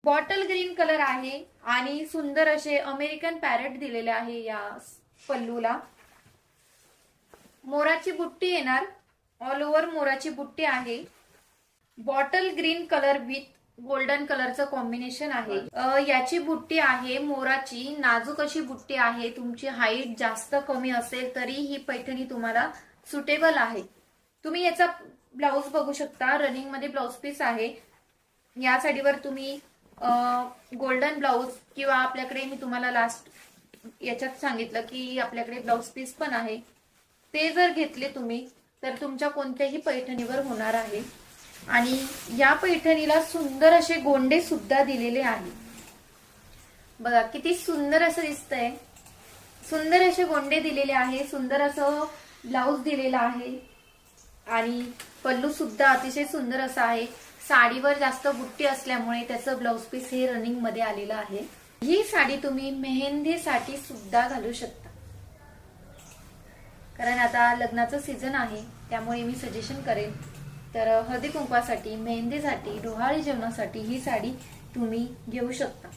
Bottle green colour आहे आणि सुंदर असे अमेरिकन पॅरेट दिलेले आहे या पल्लूला. मोराची बुट्टी येणार, ऑल ओव्हर मोराची बुट्टी आहे. Bottle green colour with golden कलरचं कॉम्बिनेशन आहे. याची बुट्टी आहे मोराची, नाजूक अशी बुट्टी आहे. तुमची हाईट जास्त कमी असेल तरी ही पैठणी तुम्हाला सुटेबल आहे. तुम्ही याचा ब्लाउज बघू शकता, रनिंग मध्ये ब्लाउज पीस आहे. या साडीवर तुम्ही गोल्डन ब्लाउज किंवा आपल्याकडे मी तुम्हाला लास्ट याच्यात सांगितलं की आपल्याकडे ब्लाउज पीस पण आहे, ते जर घेतले तुम्ही तर तुमच्या कोणत्याही पैठणीवर होणार आहे. आणि या पैठणीला सुंदर असे गोंडे सुद्धा दिलेले आहे. बघा किती सुंदर असं दिसतंय. सुंदर असे गोंडे दिलेले आहे, सुंदर असं ब्लाउज दिलेला आहे आणि पल्लू सुद्धा अतिशय सुंदर असा आहे. साडीवर जास्त बुट्टी असल्यामुळे त्याचं ब्लाउज पीस हे रनिंग मध्ये आलेलं आहे. ही साडी तुम्ही मेहंदीसाठी सुद्धा घालू शकता, कारण आता लग्नाचं सीझन आहे. त्यामुळे मी सजेशन करेन तर हळदी कुंकवासाठी, मेहंदीसाठी, डोहाळी जेवणासाठी ही साडी तुम्ही घेऊ शकता.